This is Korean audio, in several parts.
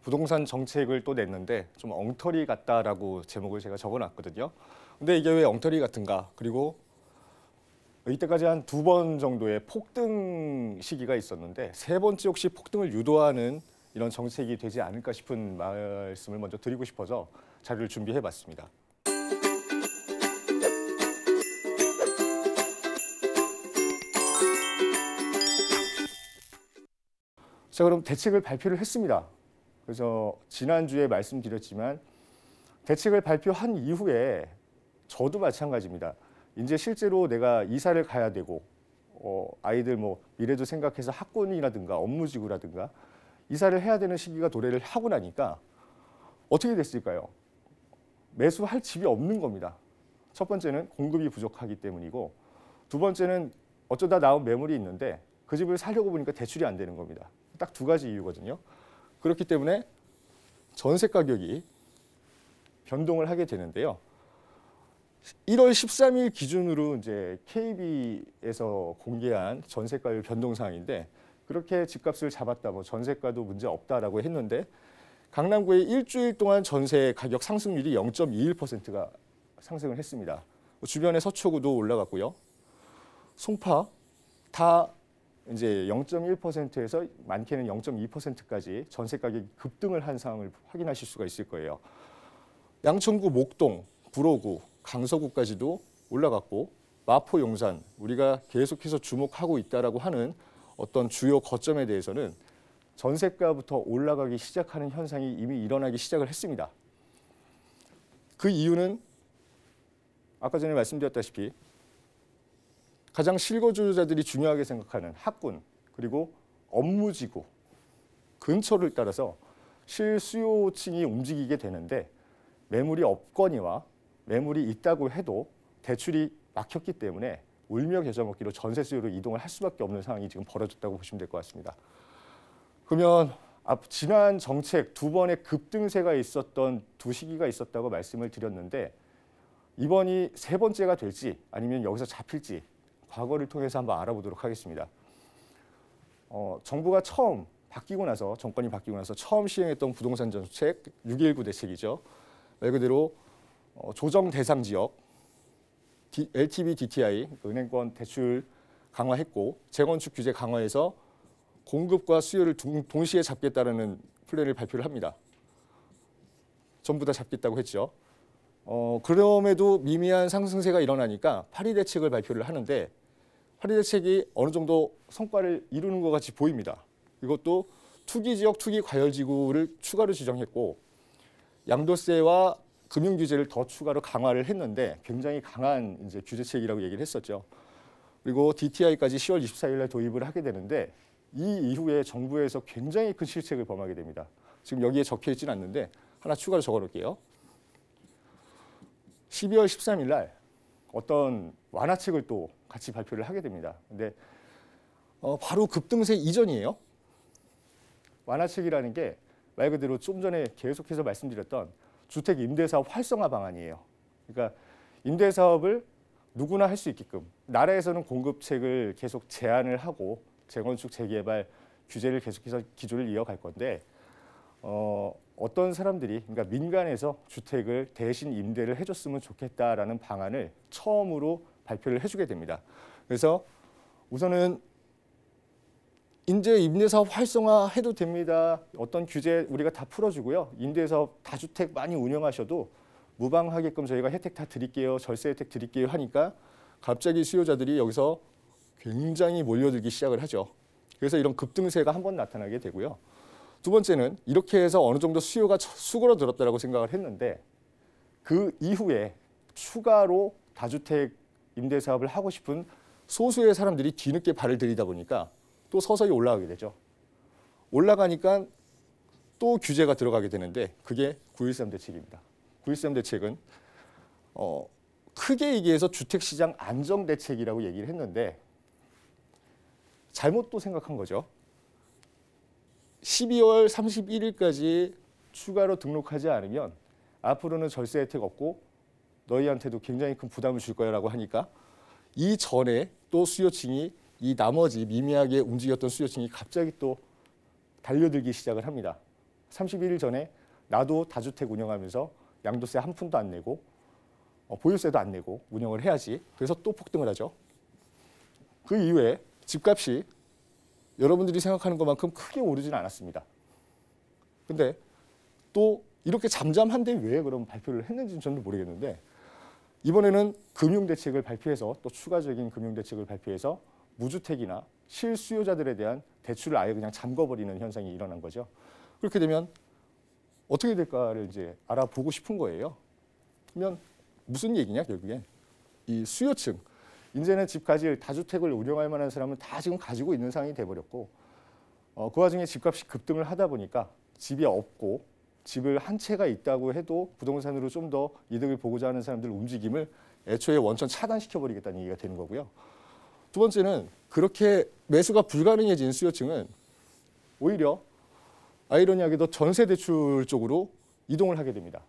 부동산 정책을 또 냈는데 좀 엉터리 같다라고 제목을 제가 적어놨거든요. 근데 이게 왜 엉터리 같은가? 그리고 이때까지 한 2번 정도의 폭등 시기가 있었는데 세 번째 혹시 폭등을 유도하는 이런 정책이 되지 않을까 싶은 말씀을 먼저 드리고 싶어서 자료를 준비해봤습니다. 자, 그럼 대책을 발표를 했습니다. 그래서 지난주에 말씀드렸지만 대책을 발표한 이후에 저도 마찬가지입니다. 이제 실제로 내가 이사를 가야 되고 아이들 뭐 미래도 생각해서 학군이라든가 업무지구라든가 이사를 해야 되는 시기가 도래를 하고 나니까 어떻게 됐을까요? 매수할 집이 없는 겁니다. 첫 번째는 공급이 부족하기 때문이고 두 번째는 어쩌다 나온 매물이 있는데 그 집을 사려고 보니까 대출이 안 되는 겁니다. 딱 2가지 이유거든요. 그렇기 때문에 전세 가격이 변동을 하게 되는데요. 1월 13일 기준으로 이제 KB에서 공개한 전세가율 변동 사항인데 그렇게 집값을 잡았다, 뭐 전세가도 문제 없다라고 했는데 강남구의 일주일 동안 전세 가격 상승률이 0.21%가 상승을 했습니다. 주변의 서초구도 올라갔고요. 송파 다 이제 0.1%에서 많게는 0.2%까지 전세 가격이 급등을 한 상황을 확인하실 수가 있을 거예요. 양천구, 목동, 구로구, 강서구까지도 올라갔고 마포, 용산 우리가 계속해서 주목하고 있다라고 하는 어떤 주요 거점에 대해서는 전세가부터 올라가기 시작하는 현상이 이미 일어나기 시작을 했습니다. 그 이유는 아까 전에 말씀드렸다시피 가장 실거주자들이 중요하게 생각하는 학군 그리고 업무지구 근처를 따라서 실수요층이 움직이게 되는데 매물이 없거니와 매물이 있다고 해도 대출이 막혔기 때문에 울며 겨자 먹기로 전세 수요로 이동을 할 수밖에 없는 상황이 지금 벌어졌다고 보시면 될 것 같습니다. 그러면 지난 정책 2번의 급등세가 있었던 2시기가 있었다고 말씀을 드렸는데 이번이 3번째가 될지 아니면 여기서 잡힐지 과거를 통해서 한번 알아보도록 하겠습니다. 정부가 처음 바뀌고 나서 정권이 바뀌고 나서 처음 시행했던 부동산 정책 6.19 대책이죠. 말 그대로 조정 대상 지역 LTV, DTI 은행권 대출 강화했고 재건축 규제 강화해서 공급과 수요를 동시에 잡겠다라는 플랜을 발표를 합니다. 전부 다 잡겠다고 했죠. 그럼에도 미미한 상승세가 일어나니까 8.2 대책을 발표를 하는데 8.2 대책이 어느 정도 성과를 이루는 것 같이 보입니다. 이것도 투기지역, 투기과열지구를 추가로 지정했고 양도세와 금융규제를 더 추가로 강화를 했는데 굉장히 강한 이제 규제책이라고 얘기를 했었죠. 그리고 DTI까지 10월 24일 날 도입을 하게 되는데 이 이후에 정부에서 굉장히 큰 실책을 범하게 됩니다. 지금 여기에 적혀 있지는 않는데 하나 추가로 적어 놓을게요. 12월 13일 날 어떤 완화책을 또 같이 발표를 하게 됩니다. 근데 바로 급등세 이전이에요. 완화책이라는 게 말 그대로 좀 전에 계속해서 말씀드렸던 주택 임대사업 활성화 방안이에요. 그러니까 임대사업을 누구나 할 수 있게끔 나라에서는 공급책을 계속 제한을 하고 재건축, 재개발 규제를 계속해서 기조를 이어갈 건데 어떤 사람들이 그러니까 민간에서 주택을 대신 임대를 해줬으면 좋겠다라는 방안을 처음으로 발표를 해주게 됩니다. 그래서 우선은 이제 임대사업 활성화해도 됩니다. 어떤 규제 우리가 다 풀어주고요. 임대사업 다주택 많이 운영하셔도 무방하게끔 저희가 혜택 다 드릴게요. 절세 혜택 드릴게요 하니까 갑자기 수요자들이 여기서 굉장히 몰려들기 시작을 하죠. 그래서 이런 급등세가 한번 나타나게 되고요. 두 번째는 이렇게 해서 어느 정도 수요가 수그러들었다고 생각을 했는데 그 이후에 추가로 다주택 임대사업을 하고 싶은 소수의 사람들이 뒤늦게 발을 들이다 보니까 또 서서히 올라가게 되죠. 올라가니까 또 규제가 들어가게 되는데 그게 9.13 대책입니다. 9.13 대책은 크게 얘기해서 주택시장 안정대책이라고 얘기를 했는데 잘못 또 생각한 거죠. 12월 31일까지 추가로 등록하지 않으면 앞으로는 절세 혜택 없고 너희한테도 굉장히 큰 부담을 줄 거야 라고 하니까 이전에 또 수요층이 이 나머지 미미하게 움직였던 수요층이 갑자기 또 달려들기 시작을 합니다. 30일 전에 나도 다주택 운영하면서 양도세 한 푼도 안 내고 보유세도 안 내고 운영을 해야지. 그래서 또 폭등을 하죠. 그 이후에 집값이 여러분들이 생각하는 것만큼 크게 오르지는 않았습니다. 근데 또 이렇게 잠잠한데 왜 그럼 발표를 했는지는 저는 모르겠는데 이번에는 금융대책을 발표해서 또 추가적인 금융대책을 발표해서 무주택이나 실수요자들에 대한 대출을 아예 그냥 잠궈버리는 현상이 일어난 거죠. 그렇게 되면 어떻게 될까를 이제 알아보고 싶은 거예요. 그러면 무슨 얘기냐 결국엔 이 수요층 이제는 집 가질 다주택을 운영할 만한 사람은 다 지금 가지고 있는 상황이 돼버렸고 그 와중에 집값이 급등을 하다 보니까 집이 없고 집을 한 채가 있다고 해도 부동산으로 좀 더 이득을 보고자 하는 사람들 움직임을 애초에 원천 차단시켜버리겠다는 얘기가 되는 거고요. 두 번째는 그렇게 매수가 불가능해진 수요층은 오히려 아이러니하게도 전세대출 쪽으로 이동을 하게 됩니다.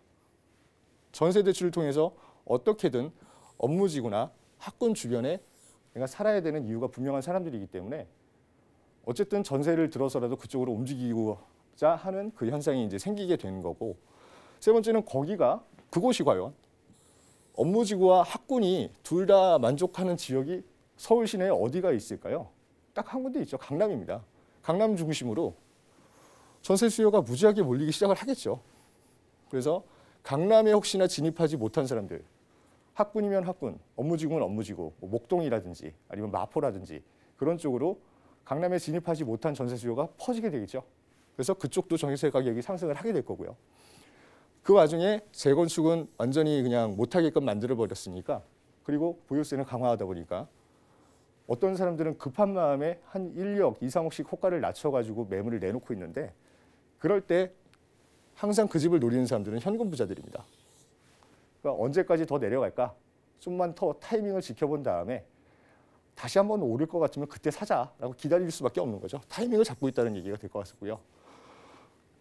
전세대출을 통해서 어떻게든 업무지구나 학군 주변에 내가 살아야 되는 이유가 분명한 사람들이기 때문에 어쨌든 전세를 들어서라도 그쪽으로 움직이고자 하는 그 현상이 이제 생기게 되는 거고 세 번째는 그곳이 과연 업무지구와 학군이 둘 다 만족하는 지역이 서울 시내에 어디가 있을까요? 딱 한 군데 있죠. 강남입니다. 강남 중심으로 전세 수요가 무지하게 몰리기 시작을 하겠죠. 그래서 강남에 혹시나 진입하지 못한 사람들 학군이면 학군, 업무지구면 업무지구, 뭐 목동이라든지 아니면 마포라든지 그런 쪽으로 강남에 진입하지 못한 전세 수요가 퍼지게 되겠죠. 그래서 그쪽도 전세 가격이 상승을 하게 될 거고요. 그 와중에 재건축은 완전히 그냥 못하게끔 만들어버렸으니까 그리고 보유세는 강화하다 보니까 어떤 사람들은 급한 마음에 한 1억, 2, 3억씩 호가를 낮춰가지고 매물을 내놓고 있는데 그럴 때 항상 그 집을 노리는 사람들은 현금 부자들입니다. 그러니까 언제까지 더 내려갈까? 좀만 더 타이밍을 지켜본 다음에 다시 한번 오를 것 같으면 그때 사자라고 기다릴 수밖에 없는 거죠. 타이밍을 잡고 있다는 얘기가 될 것 같고요.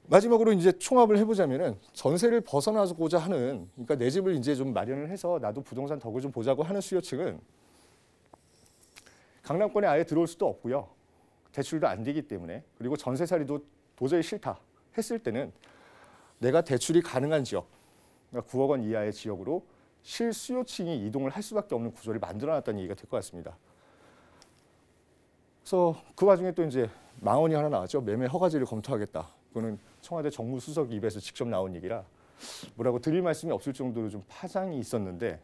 마지막으로 이제 총합을 해보자면은 전세를 벗어나고자 하는 그러니까 내 집을 이제 좀 마련을 해서 나도 부동산 덕을 좀 보자고 하는 수요층은 강남권에 아예 들어올 수도 없고요. 대출도 안 되기 때문에 그리고 전세살이도 도저히 싫다 했을 때는 내가 대출이 가능한 지역 그러니까 9억 원 이하의 지역으로 실수요층이 이동을 할 수밖에 없는 구조를 만들어놨다는 얘기가 될 것 같습니다. 그래서 그 와중에 또 이제 망언이 하나 나왔죠. 매매 허가제를 검토하겠다. 그거는 청와대 정무수석 입에서 직접 나온 얘기라 뭐라고 드릴 말씀이 없을 정도로 좀 파장이 있었는데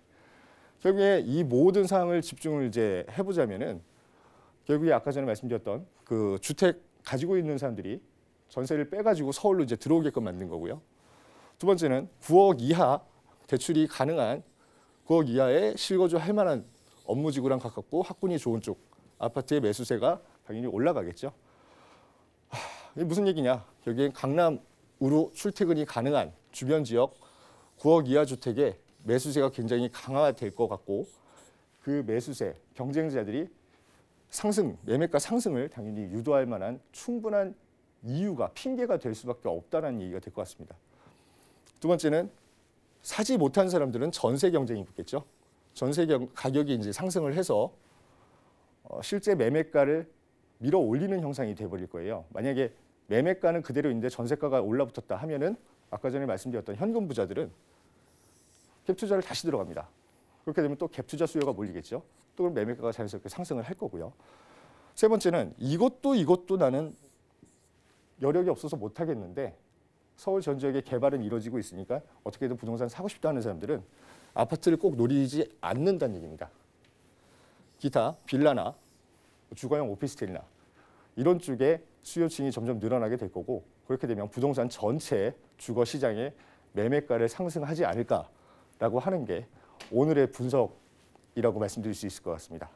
결국에 이 모든 사항을 집중을 이제 해보자면은 결국에 아까 전에 말씀드렸던 그 주택 가지고 있는 사람들이 전세를 빼가지고 서울로 이제 들어오게끔 만든 거고요. 두 번째는 9억 이하 대출이 가능한 9억 이하의 실거주 할 만한 업무지구랑 가깝고 학군이 좋은 쪽 아파트의 매수세가 당연히 올라가겠죠. 이게 무슨 얘기냐? 결국엔 강남으로 출퇴근이 가능한 주변 지역 9억 이하 주택의 매수세가 굉장히 강화될 것 같고 그 매수세 경쟁자들이 매매가 상승을 당연히 유도할 만한 충분한 이유가 핑계가 될 수밖에 없다는 얘기가 될 것 같습니다. 두 번째는 사지 못한 사람들은 전세 경쟁이 붙겠죠. 전세 가격이 이제 상승을 해서 실제 매매가를 밀어 올리는 형상이 돼버릴 거예요. 만약에 매매가는 그대로 있는데 전세가가 올라붙었다 하면은 아까 전에 말씀드렸던 현금 부자들은 갭 투자를 다시 들어갑니다. 그렇게 되면 또 갭 투자 수요가 몰리겠죠. 또 그럼 매매가가 자연스럽게 상승을 할 거고요. 세 번째는 이것도 나는 여력이 없어서 못 하겠는데 서울 전 지역의 개발은 이루어지고 있으니까 어떻게든 부동산 사고 싶다 하는 사람들은 아파트를 꼭 노리지 않는다는 얘기입니다. 기타 빌라나 주거용 오피스텔이나 이런 쪽에 수요층이 점점 늘어나게 될 거고 그렇게 되면 부동산 전체 주거 시장의 매매가를 상승하지 않을까라고 하는 게 오늘의 분석이라고 말씀드릴 수 있을 것 같습니다.